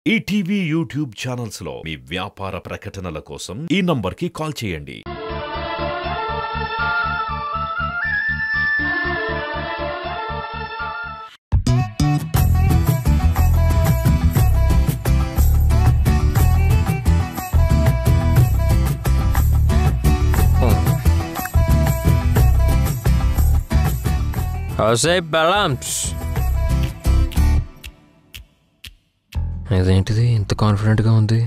ETV YouTube channels లో మీ వ్యాపార ప్రకటనల కోసం ఈ నంబర్కి కాల్ చేయండి. ఇదేంటిది ఇంత కాన్ఫిడెంట్గా ఉంది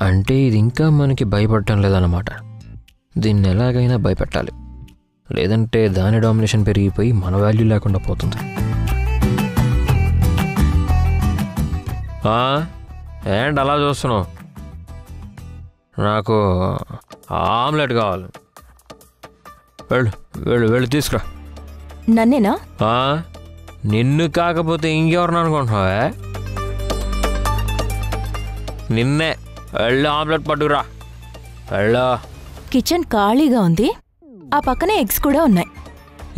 అంటే ఇది ఇంకా మనకి భయపడటం లేదన్నమాట. దీన్ని ఎలాగైనా భయపెట్టాలి, లేదంటే దాని డామినేషన్ పెరిగిపోయి మన వాల్యూ లేకుండా పోతుంది. ఏంటి అలా చూస్తున్నావు? నాకు ఆమ్లెట్ కావాలి. వెళ్ళు వెళ్ళు వెళ్ళి తీసుకురా. నన్నేనా? నిన్ను కాకపోతే ఇంకెవరిని అనుకుంటున్నావే? నిన్నే. వెళ్ళి ఆమ్లెట్ పట్టుకురా. వెళ్ళా. కిచెన్ ఖాళీగా ఉంది, ఆ పక్కనే ఎగ్స్ కూడా ఉన్నాయి.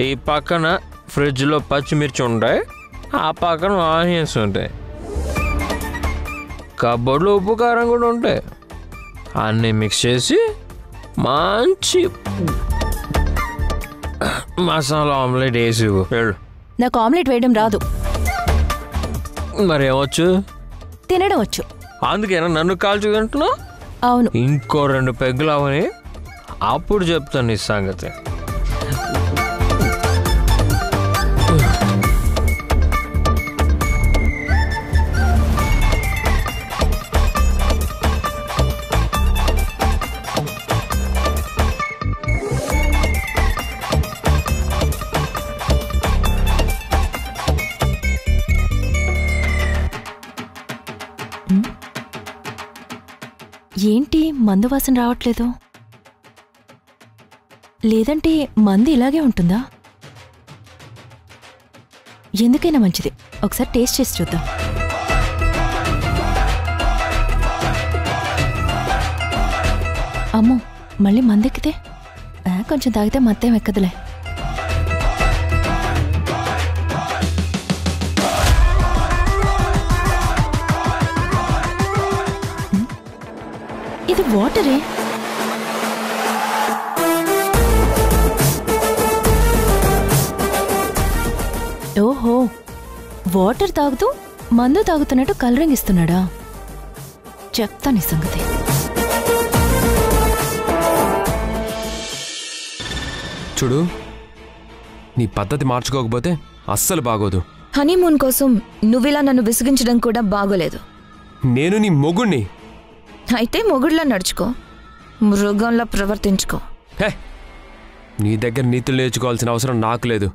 ఈ పక్కన ఫ్రిడ్జ్లో పచ్చిమిర్చి ఉంటాయి, ఆ పక్కన ఆనియన్స్ ఉంటాయి, కబోర్డ్లో ఉప్పు కారం కూడా ఉంటాయి. అన్నీ మిక్స్ చేసి మంచి మసాలా ఆమ్లెట్ వేసి వెళ్ళు. నాకు ఆమ్లెట్ వేయడం రాదు. మరేమొచ్చు? తినడం వచ్చు. అందుకేనా నన్ను కాల్చి తింటున్నావు? అవును. ఇంకో 2 పెగ్గులు అవని అప్పుడు చెప్తాను నీ సంగతి. ఏంటి మందు వాసన రావట్లేదు? లేదంటే మందు ఇలాగే ఉంటుందా? ఎందుకైనా మంచిది, ఒకసారి టేస్ట్ చేసి చూద్దాం. అమ్మో, మళ్ళీ మందెక్కితే కొంచెం తాగితే మత్తేం ఎక్కదులే. ఇది వాటరే. ఓహో, వాటర్ తాగుతూ మందు తాగుతున్నట్టు కలరింగ్ ఇస్తున్నాడా? చెప్తా నీ సంగతి. చూడు, నీ పద్ధతి మార్చుకోకపోతే అస్సలు బాగోదు. హనీమూన్ కోసం నువ్విలా నన్ను విసిగించడం కూడా బాగోలేదు. నేను నీ మొగుణ్ణి. అయితే మొగుడిలా నడుచుకో, మృగంలా ప్రవర్తించుకో. హే, నీ దగ్గర నీతులు నేర్చుకోవాల్సిన అవసరం నాకు లేదు.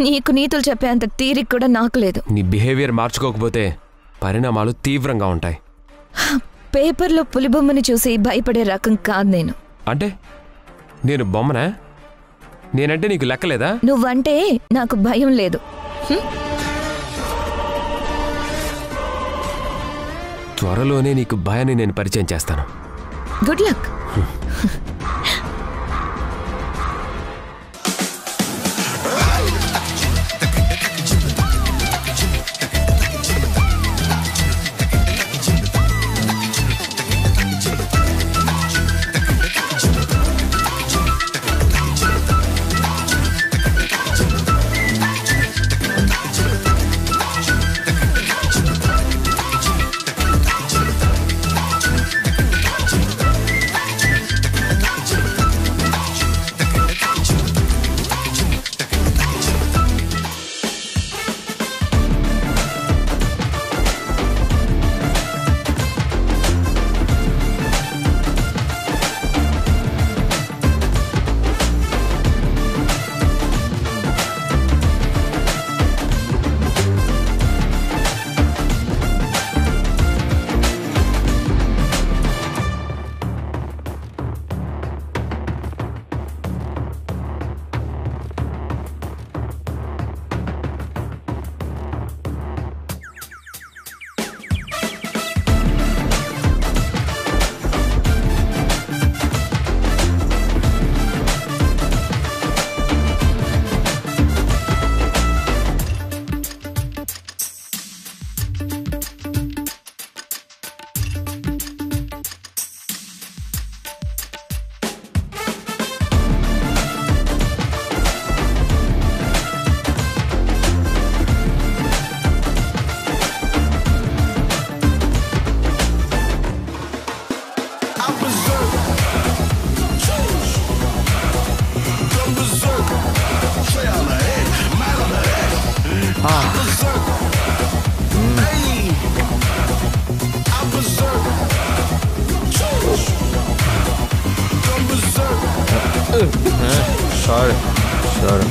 నీకు నీతులు చెప్పేంత తీరిక కూడా నాకు లేదు. నీ బిహేవియర్ మార్చుకోకపోతే పరిణామాలు తీవ్రంగా ఉంటాయి. పేపర్లో పులిబొమ్మని చూసి భయపడే రకం కాదు నేను. అంటే నేను బొమ్మనా? నేనంటే నీకు లెక్కలేదా? నువ్వంటే నాకు భయం లేదు. త్వరలోనే నీకు భయాన్ని నేను పరిచయం చేస్తాను. Good luck. సరే సరే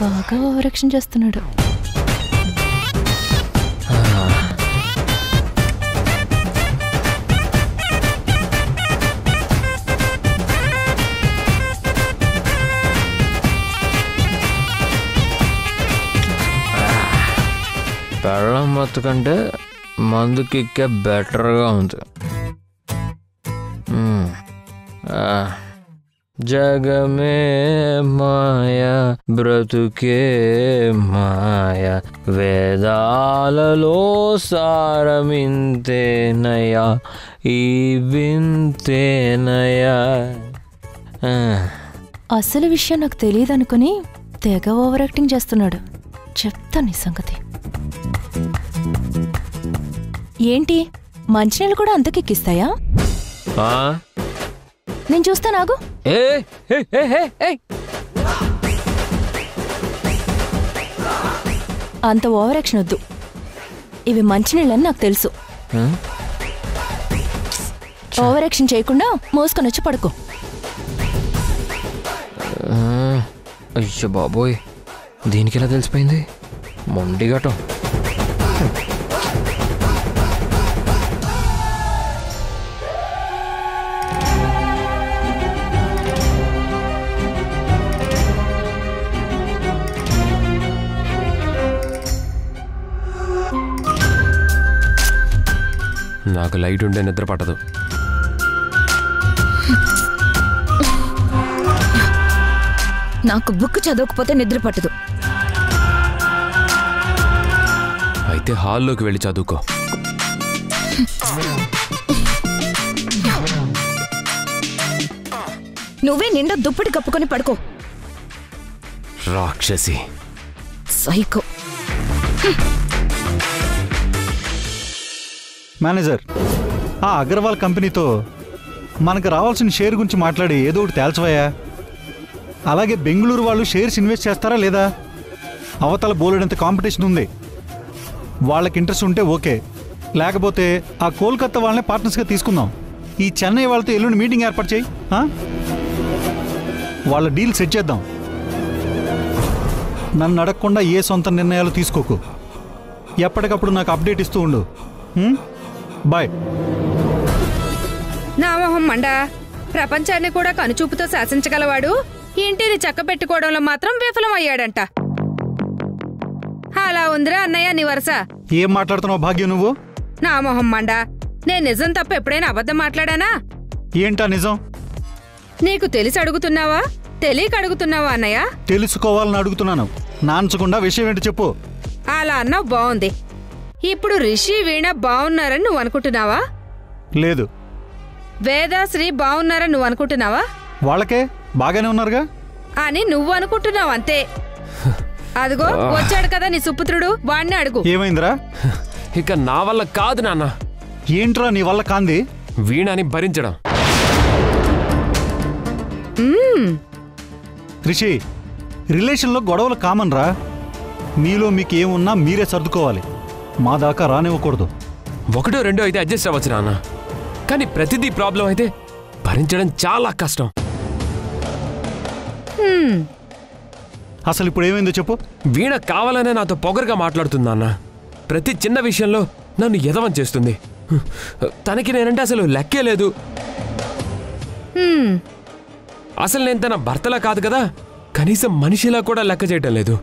బాగా ఓవరాక్షన్ చేస్తున్నాడు. పెళ్ళం మత్తు కంటే మందు కిక్కే బెటర్గా ఉంది. జగమే మాయా బ్రతుకే మాయా వేదాలలో సారమింతేనయా ఈ వింతేనయా. అసలు విషయం నాకు తెలియదు అనుకుని తెగ ఓవర్ యాక్టింగ్ చేస్తున్నాడు. చెప్తాను ఈ సంగతి. ఏంటి మంచినీళ్ళు కూడా అంతకెక్కిస్తాయా? నేను చూస్తా నాగు. అంత ఓవర్ యాక్షన్ వద్దు. ఇవి మంచినీళ్ళని నాకు తెలుసు. ఓవర్ యాక్షన్ చేయకుండా మోసుకొని వచ్చి పడుకో. అయ్యో బాబోయ్, దీనికి ఎలా తెలిసిపోయింది? మొండిగటం. నాకు లైట్ ఉంటే నిద్ర పట్టదు. నాకు బుక్ చదవకపోతే నిద్ర పట్టదు. అయితే హాల్లోకి వెళ్ళి చదువుకో. నువ్వే నిండా దుప్పటి కప్పుకొని పడుకో. రాక్షసి సైకో. మేనేజర్, ఆ అగర్వాల్ కంపెనీతో మనకు రావాల్సిన షేర్ గురించి మాట్లాడి ఏదో ఒకటి తేల్చవయ్యా. అలాగే బెంగళూరు వాళ్ళు షేర్స్ ఇన్వెస్ట్ చేస్తారా లేదా? అవతల బోలెడంత కాంపిటీషన్ ఉంది. వాళ్ళకి ఇంట్రెస్ట్ ఉంటే ఓకే, లేకపోతే ఆ కోల్కత్తా వాళ్ళనే పార్ట్నర్స్గా తీసుకుందాం. ఈ చెన్నై వాళ్ళతో ఎల్లుండి మీటింగ్ ఏర్పాటు చేయి. వాళ్ళ డీల్ సెట్ చేద్దాం. నన్ను అడగకుండా ఏ సొంత నిర్ణయాలు తీసుకోకు. ఎప్పటికప్పుడు నాకు అప్డేట్ ఇస్తూ ఉండు. బాయ్. నా మొహం మండా, ప్రపంచాన్ని కూడా కనుచూపుతో శాసించగలవాడు ఇంటిని చక్కబెట్టుకోవడంలో మాత్రం విఫలమయ్యాడంట. అలా ఉందిరా అన్నయ్య నీ వరస. ఏం మాట్లాడుతున్నావు భాగ్యం నువ్వు? నా మొహం మండా, నేను నిజం తప్ప ఎప్పుడైనా అబద్ధం మాట్లాడానా? ఏంటా నిజం? నీకు తెలిసి అడుగుతున్నావా, తెలియక అడుగుతున్నావా అన్నయ్య? తెలుసుకోవాలని అడుగుతున్నాను. నాంచకుండా విషయం ఏంటి చెప్పు. అలా అన్నావు, బాగుంది. ఇప్పుడు రిషి వీణ బాగున్నారని నువ్వు అనుకుంటున్నావా? లేదు. వేదాశ్రీ బాగున్నారని నువ్వు అనుకుంటున్నావా? వాళ్ళకే బాగానే ఉన్నారుగా అని నువ్వు అనుకుంటున్నావు అంతే. అదిగో వచ్చాడు కదా నీ సుపుత్రుడు, వాణ్ణి అడుగు. ఏమైందిరా? ఇక నా వల్ల కాదు నాన్న. ఏంట్రా నీ వల్ల కాంది? వీణని భరించడం. రిషి, రిలేషన్లో గొడవలు కామన్ రా. మీలో మీకు ఏమున్నా మీరే సర్దుకోవాలి. మా దాకా రానివ్వకూడదు. ఒకటో రెండో అయితే అడ్జస్ట్ అవ్వచ్చు నాన్న, కానీ ప్రతిదీ ప్రాబ్లం అయితే భరించడం చాలా కష్టం. అసలు ఇప్పుడు ఏమైందో చెప్పు. వీణ కావాలనే నాతో పొగరుగా మాట్లాడుతుంది నాన్న. ప్రతి చిన్న విషయంలో నన్ను ఎదవం చేస్తుంది. తనకి నేనంటే అసలు లెక్కే లేదు. అసలు నేను తన భర్తలా కాదు కదా, కనీసం మనిషిలా కూడా లెక్క చేయటం లేదు.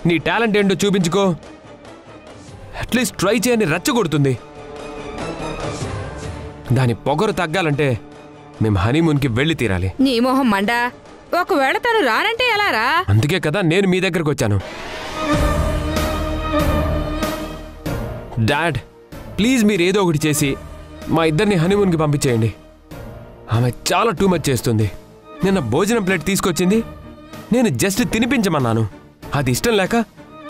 నీ టాలెంట్ ఏంటో చూపించుకో, అట్లీస్ట్ ట్రై చేయని రెచ్చగొడుతుంది. దాని పొగరు తగ్గాలంటే మేము హనీమూన్కి వెళ్ళి తీరాలి. నీ మొహం మండా, ఒకవేళ తను రానంటే ఎలా రా? అందుకే కదా నేను మీ దగ్గరకు వచ్చాను. డాడ్, ప్లీజ్ మీరు ఏదో ఒకటి చేసి మా ఇద్దరిని హనీమూన్కి పంపించేయండి. ఆమె చాలా టూ మచ్ చేస్తుంది. నిన్న భోజనం ప్లేట్ తీసుకొచ్చింది, నేను జస్ట్ తినిపించమన్నాను. అది ఇష్టం లేక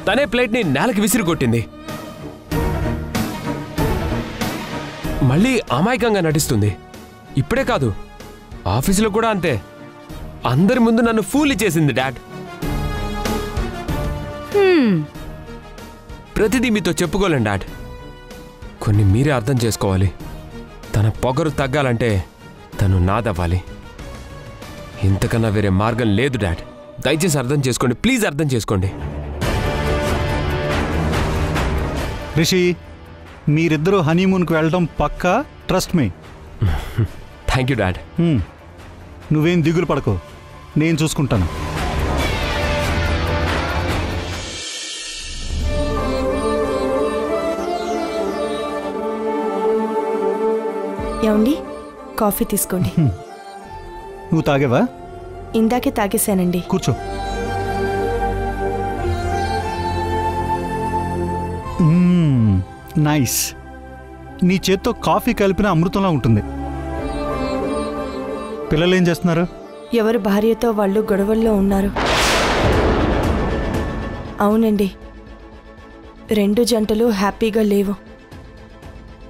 తనే ప్లేట్ని నేలకి విసిరి కొట్టింది. మళ్ళీ అమాయకంగా నటిస్తుంది. ఇప్పుడే కాదు, ఆఫీసులో కూడా అంతే. అందరి ముందు నన్ను ఫూల్ చేసింది డాడ్. ప్రతిదీ మీతో చెప్పుకోలేం డాడ్. కొన్ని మీరే అర్థం చేసుకోవాలి. తన పొగరు తగ్గాలంటే తను నాదవ్వాలి. ఇంతకన్నా వేరే మార్గం లేదు డాడ్. దయచేసి అర్థం చేసుకోండి, ప్లీజ్ అర్థం చేసుకోండి. రిషి, మీరిద్దరూ హనీమూన్కి వెళ్ళడం పక్కా, trust me. Thank you dad. నువ్వేం దిగులు పడకు, నేను చూసుకుంటాను. ఏమండి, కాఫీ తీసుకోండి. నువ్వు తాగేవా? ఇందాకే తాగేశానండి. కూర్చో. నైస్. నీ చేత్తో కాఫీ కలిపిన అమృతంలా ఉంటుంది. పిల్లలు ఏం చేస్తున్నారు? ఎవరి భార్యతో వాళ్ళు గొడవల్లో ఉన్నారు. అవునండి, 2 జంటలు హ్యాపీగా లేవు.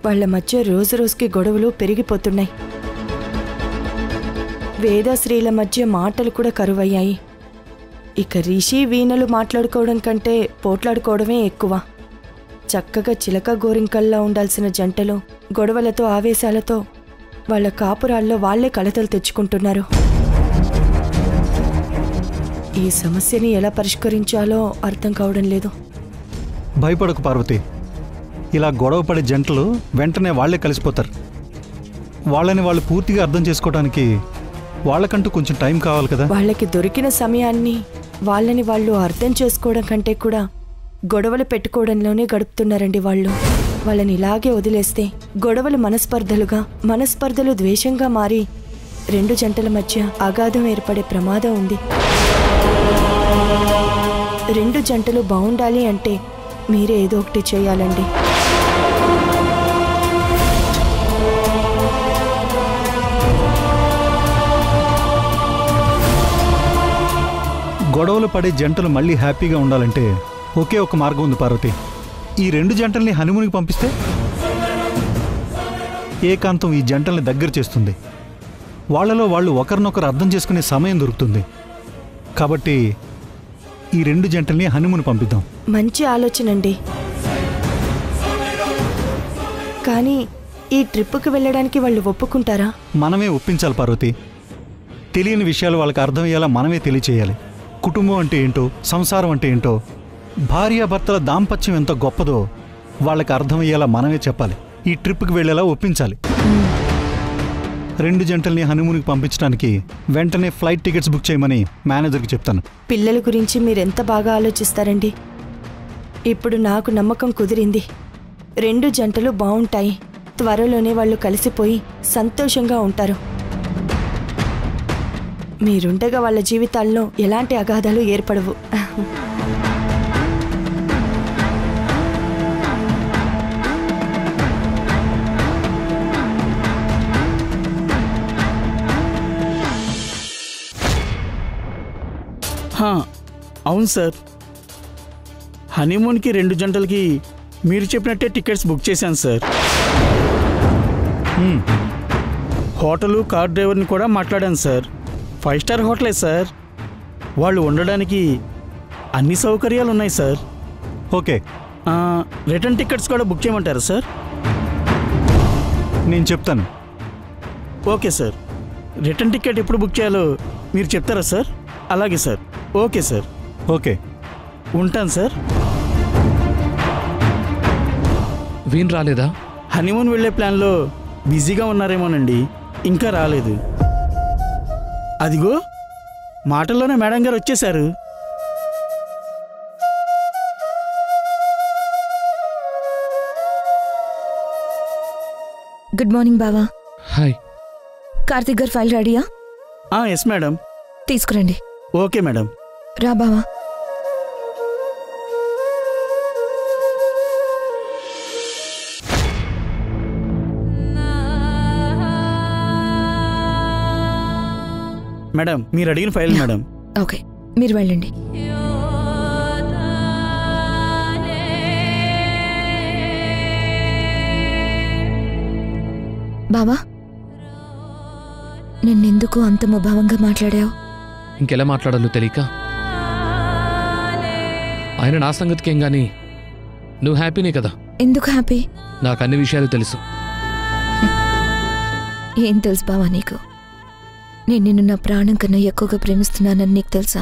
వాళ్ల మధ్య రోజు రోజుకి గొడవలు పెరిగిపోతున్నాయి. వేదశ్రీల మధ్య మాటలు కూడా కరువయ్యాయి. ఇక రిషి వీణలు మాట్లాడుకోవడం కంటే పోట్లాడుకోవడమే ఎక్కువ. చక్కగా చిలక గోరింకల్లా ఉండాల్సిన జంటలు గొడవలతో ఆవేశాలతో వాళ్ళ కాపురాల్లో వాళ్లే కలతలు తెచ్చుకుంటున్నారు. ఈ సమస్యని ఎలా పరిష్కరించాలో అర్థం కావడం లేదు. భయపడకు పార్వతి, ఇలా గొడవ పడే జంటలు వెంటనే వాళ్లే కలిసిపోతారు. వాళ్ళని వాళ్ళు పూర్తిగా అర్థం చేసుకోవడానికి వాళ్ళకంటూ కొంచెం టైం కావాలి కదా. వాళ్ళకి దొరికిన సమయాన్ని వాళ్ళని వాళ్ళు అర్థం చేసుకోవడం కంటే కూడా గొడవలు పెట్టుకోవడంలోనే గడుపుతున్నారండి వాళ్ళు. వాళ్ళని ఇలాగే వదిలేస్తే గొడవలు మనస్పర్ధలు ద్వేషంగా మారి 2 జంటల మధ్య అగాధం ఏర్పడే ప్రమాదం ఉంది. 2 జంటలు బాగుండాలి అంటే మీరే ఏదో ఒకటి చేయాలండి. గొడవలు పడే జంటలు మళ్ళీ హ్యాపీగా ఉండాలంటే ఒకే ఒక మార్గం ఉంది పార్వతి. ఈ 2 జంటల్ని హనీమూన్కి పంపిస్తే ఏకాంతం ఈ జంటల్ని దగ్గర చేస్తుంది. వాళ్లలో వాళ్ళు ఒకరినొకరు అర్థం చేసుకునే సమయం దొరుకుతుంది. కాబట్టి ఈ 2 జంటల్ని హనీమూన్ పంపిద్దాం. మంచి ఆలోచనండి. కానీ ఈ ట్రిప్పుకి వెళ్ళడానికి వాళ్ళు ఒప్పుకుంటారా? మనమే ఒప్పించాలి పార్వతి. తెలియని విషయాలు వాళ్ళకి అర్థమయ్యేలా మనమే తెలియచేయాలి. కుటుంబం అంటే ఏంటో, సంసారం అంటే ఏంటో, భార్యాభర్తల దాంపత్యం ఎంత గొప్పదో వాళ్ళకి అర్థమయ్యేలా మనమే చెప్పాలి. ఈ ట్రిప్కి వెళ్ళేలా ఒప్పించాలి. 2 జంటల్ని హనీమూన్కి పంపించడానికి వెంటనే ఫ్లైట్ టికెట్స్ బుక్ చేయమని మేనేజర్కి చెప్తాను. పిల్లల గురించి మీరెంత బాగా ఆలోచిస్తారండి. ఇప్పుడు నాకు నమ్మకం కుదిరింది. 2 జంటలు బాగుంటాయి. త్వరలోనే వాళ్ళు కలిసిపోయి సంతోషంగా ఉంటారు. మీరుండగా వాళ్ళ జీవితాల్లో ఎలాంటి అగాధాలు ఏర్పడవు. అవును సార్, హనీమూన్కి 2 జంటలకి మీరు చెప్పినట్టే టికెట్స్ బుక్ చేశాను సార్. హోటలు, కార్ డ్రైవర్ని కూడా మాట్లాడాను సార్. 5 star హోటలే sir. వాళ్ళు ఉండడానికి అన్ని సౌకర్యాలు ఉన్నాయి సార్. ఓకే, రిటర్న్ టికెట్స్ కూడా బుక్ చేయమంటారా సార్? నేను చెప్తాను. ఓకే సార్, రిటర్న్ టికెట్ ఎప్పుడు బుక్ చేయాలో మీరు చెప్తారా సార్? అలాగే సార్. Okay sir. ఓకే, ఉంటాను సార్. వీన్ రాలేదా? హనీమూన్ వెళ్ళే ప్లాన్లో బిజీగా ఉన్నారేమోనండి, ఇంకా రాలేదు. అదిగో మాటల్లోనే మేడం గారు వచ్చేశారు. గుడ్ మార్నింగ్ బావా. హాయ్. కార్తిక్ గారు ఫైల్ రెడీయా? Yes madam. తీసుకురండి. Okay madam. రా బావా. మేడం, మీరు అడిగిన ఫైల్ మేడం. ఓకే, మీరు వెళ్ళండి. బావా, నిన్నెందుకు అంత ముభావంగా మాట్లాడావు? ఇంకెలా మాట్లాడాలో తెలియక. ఆయన నా సంగతికేం గాని నువ్వు హ్యాపీనే కదా? ఎందుకు హ్యాపీ? నాకు అన్ని విషయాలు తెలుసు. ఏం తెలుసు బావా నీకు? నేను నిన్ను నా ప్రాణం కన్నా ఎక్కువగా ప్రేమిస్తున్నానని నీకు తెలుసా?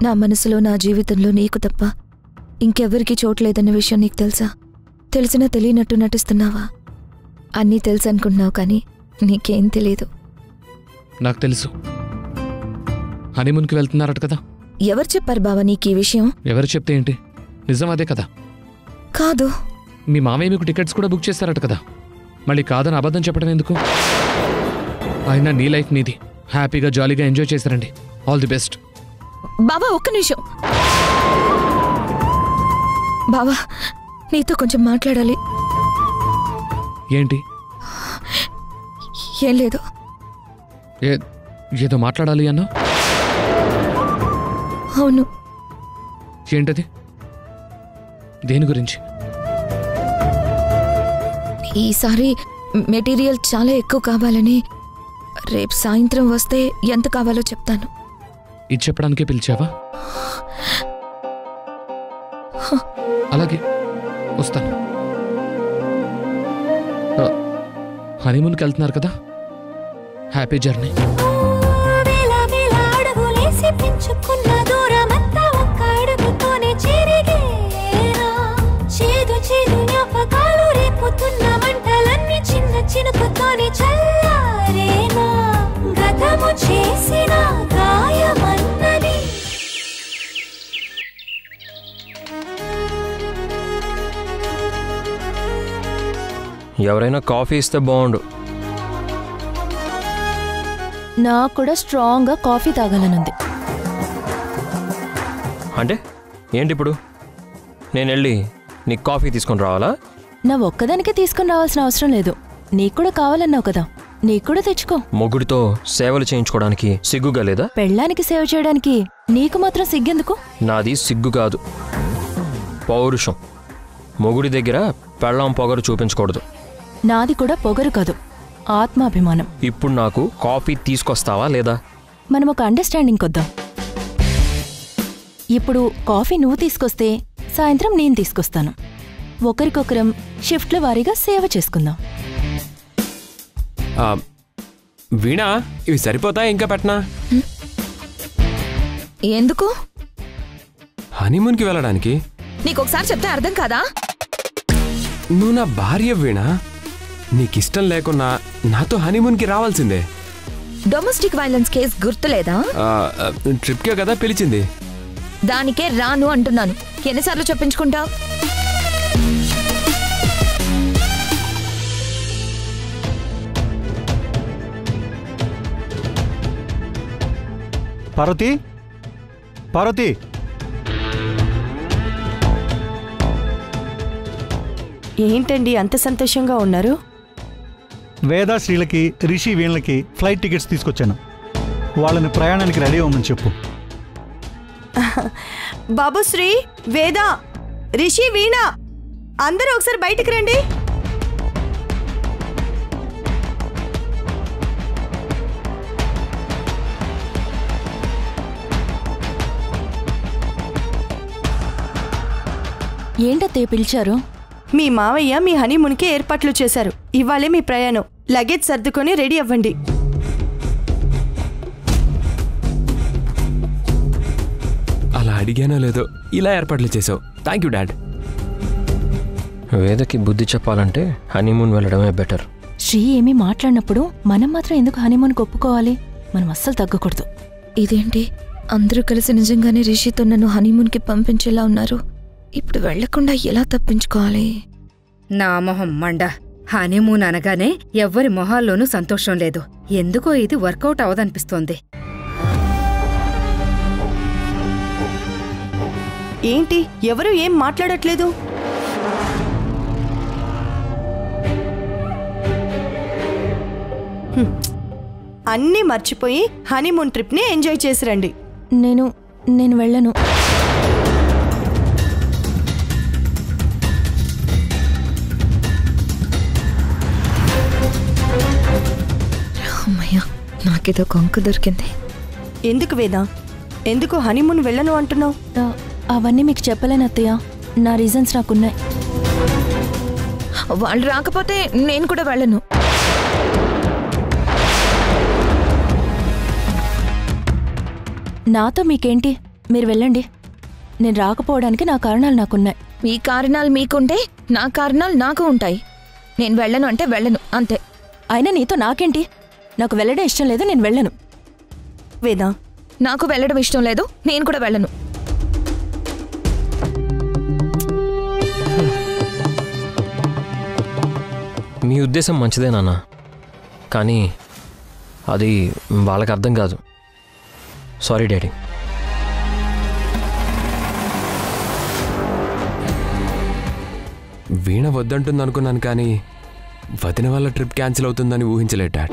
నా మనసులో, నా జీవితంలో నీకు తప్ప ఇంకెవ్వరికీ చోట్లేదన్న విషయం నీకు తెలుసా? తెలిసినా తెలియనట్టు నటిస్తున్నావా? అన్నీ తెలుసు అనుకుంటున్నావు, కానీ నీకేం తెలీదు. నాకు తెలుసు. హనీమూన్కి వెళ్తున్నారట కదా? ఎవరు చెప్పారు బావా నీకు ఈ విషయం? ఎవరు చెప్తే ఏంటి, నిజం అదే కదా. కాదు, మీ మామయ్య మీకు టికెట్స్ కూడా బుక్ చేస్తారట కదా, మళ్ళీ కాదని అబద్ధం చెప్పడం ఎందుకు? అయినా నీ లైఫ్ నీది, హ్యాపీగా జాలీగా ఎంజాయ్ చేశారండి. All the best. బావా ఒక్క నిమిషం. బావా నీతో కొంచెం మాట్లాడాలి. ఏంటి? ఏం లేదు. ఏదో మాట్లాడాలి అన్నా? అవును. ఏంటది? దేని గురించి? ఈసారి మెటీరియల్ చాలా ఎక్కువ కావాలని, రేపు సాయంత్రం వస్తే ఎంత కావాలో చెప్తాను. ఇది చెప్పడానికే పిలిచావా? అలాగే వస్తాను. హనీమూన్కి వెళ్తున్నారు కదా, హ్యాపీ జర్నీ. ఎవరైనా కాఫీ ఇస్తే బాగుండు. నాకు కూడా స్ట్రాంగ్గా కాఫీ తాగాలనుంది. అంటే ఏంటి ఇప్పుడు? నేను వెళ్ళి నీకు కాఫీ తీసుకొని రావాలా? నా ఒక్కదానికే తీసుకుని రావాల్సిన అవసరం లేదు. నీకు కూడా కావాలన్నావు కదా, నీకు కూడా తెచ్చుకో. మొగుడితో సేవలు చేయించుకోవడానికి సిగ్గుగా లేదా? పెళ్ళానికి సేవ చేయడానికి నీకు మాత్రం సిగ్గెందుకు? నాది సిగ్గు కాదు, పౌరుషం. మొగుడి దగ్గర పెళ్ళాం పొగరు చూపించకూడదు. నాది కూడా పొగరు కాదు, ఆత్మాభిమానం. ఇప్పుడు నాకు కాఫీ తీసుకొస్తావా లేదా? మనం ఒక అండర్స్టాండింగ్ కొద్దాం. ఇప్పుడు కాఫీ నువ్వు తీసుకొస్తే సాయంత్రం నేను తీసుకొస్తాను. ఒకరికొకరం షిఫ్ట్ల వారీగా సేవ చేసుకుందాం. వీణా, ఇవి సరిపోతా ఇంకా పెట్టనా? ఎందుకు? హనీమూన్కి వెళ్ళడానికి. నీకొకసారి చెప్తే అర్థం కాదా? నువ్వు నా భార్య వీణా, నీకిష్టం లేకున్నా నాతో హనీమూన్కి రావాల్సిందే. డొమెస్టిక్ వైలెన్స్ కేసు గుర్తులేదా? ట్రిప్కే కదా పిలిచింది. దానికే రాను అంటున్నాను. ఎన్నిసార్లు చెప్పించుకుంటావు? పార్వతి, పార్వతి, ఏంటండి అంత సంతోషంగా ఉన్నారు? వేద శ్రీలకి, రిషి వీళ్ళకి ఫ్లైట్ టికెట్స్ తీసుకొచ్చాను. వాళ్ళని ప్రయాణానికి రెడీ అవ్వమని చెప్పు. బాబుశ్రీ, వేద, రిషి, వీణ అందరూ ఒకసారి బయటికి రండి. ఏంటత్తయ్య పిలిచారు? మీ మావయ్య మీ హనీమూన్కి ఏర్పాట్లు చేశారు. ఇవాళే మీ ప్రయాణం. లగేజ్ సర్దుకొని రెడీ అవ్వండి. అలా అడిగానో లేదో ఇలా ఏర్పాట్లు చేసావు. Thank you dad. వేదకి బుద్ధి చెప్పాలంటే హనీమూన్ వెళ్ళడమే బెటర్. శ్రీ ఏమీ మాట్లాడినప్పుడు మనం మాత్రం ఎందుకు హనీమూన్కి ఒప్పుకోవాలి? మనం అస్సలు తగ్గకూడదు. ఇదేంటి, అందరూ కలిసి నిజంగానే రిషితో నన్ను హనీమూన్కి పంపించేలా ఉన్నారు. ఇప్పుడు వెళ్లకుండా ఎలా తప్పించుకోవాలి? నా మొహం మండ. హనీమూన్ అనగానే ఎవ్వరి మొహాల్లోనూ సంతోషం లేదు. ఎందుకో ఇది వర్కౌట్ అవదనిపిస్తోంది. ఏంటి, ఎవరు ఏం మాట్లాడట్లేదు? అన్నీ మర్చిపోయి హనీమూన్ ట్రిప్ని ఎంజాయ్ చేసి రండి. నేను వెళ్ళను. అమ్మయ్యా, నాకేదో కొంక దొరికింది. ఎందుకు వేద, ఎందుకు హనీమూన్ వెళ్ళను అంటున్నావు? అవన్నీ మీకు చెప్పలేను అత్తయ్య. నా రీజన్స్ నాకున్నాయి. వాళ్ళు రాకపోతే నేను కూడా వెళ్ళను. నాతో మీకేంటి? మీరు వెళ్ళండి. నేను రాకపోవడానికి నా కారణాలు నాకున్నాయి. మీ కారణాలు మీకుంటే నా కారణాలు నాకు ఉంటాయి. నేను వెళ్ళను అంటే వెళ్ళను, అంతే. అయినా నీతో నాకేంటి? నాకు వెళ్ళడం ఇష్టం లేదు, నేను వెళ్ళను. వేదా, నాకు వెళ్ళడం ఇష్టం లేదు, నేను కూడా వెళ్ళను. మీ ఉద్దేశం మంచిదే నాన్న, కానీ అది వాళ్ళకి అర్థం కాదు. Sorry daddy. వీణ వద్దంటుంది అనుకున్నాను, కానీ వదిన వల్ల ట్రిప్ క్యాన్సిల్ అవుతుందని ఊహించలేదు డాడ్.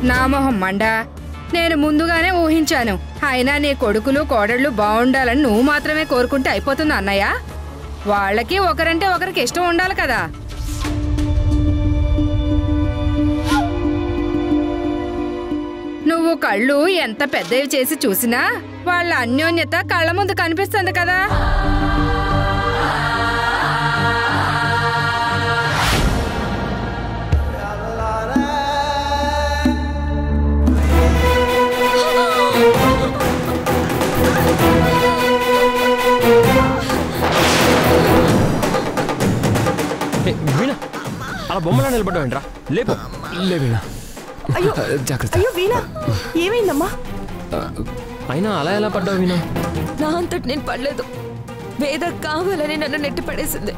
నా మొహం మండా, నేను ముందుగానే ఊహించాను. అయినా నీ కొడుకులు కోడళ్ళు బాగుండాలని నువ్వు మాత్రమే కోరుకుంటే అయిపోతుంది అన్నయ్య. వాళ్ళకి ఒకరంటే ఒకరికి ఇష్టం ఉండాలి కదా. నువ్వు కళ్ళు ఎంత పెద్దవి చేసి చూసినా వాళ్ళ అన్యోన్యత కళ్ళ ముందు కనిపిస్తుంది కదా. వీణ అలా బొమ్మలా నిలబడ్డావేంట్రా? లేపు. లే వీణ, అయ్యో జాగ్రత్త. అయ్యో వీణ, ఏమైందమ్మా? అయినా అలా ఎలా పడ్డావు వీణ? నా అంతటి నేను పడలేదు. వేద కావాలని నన్ను నెట్టి పడేసింది.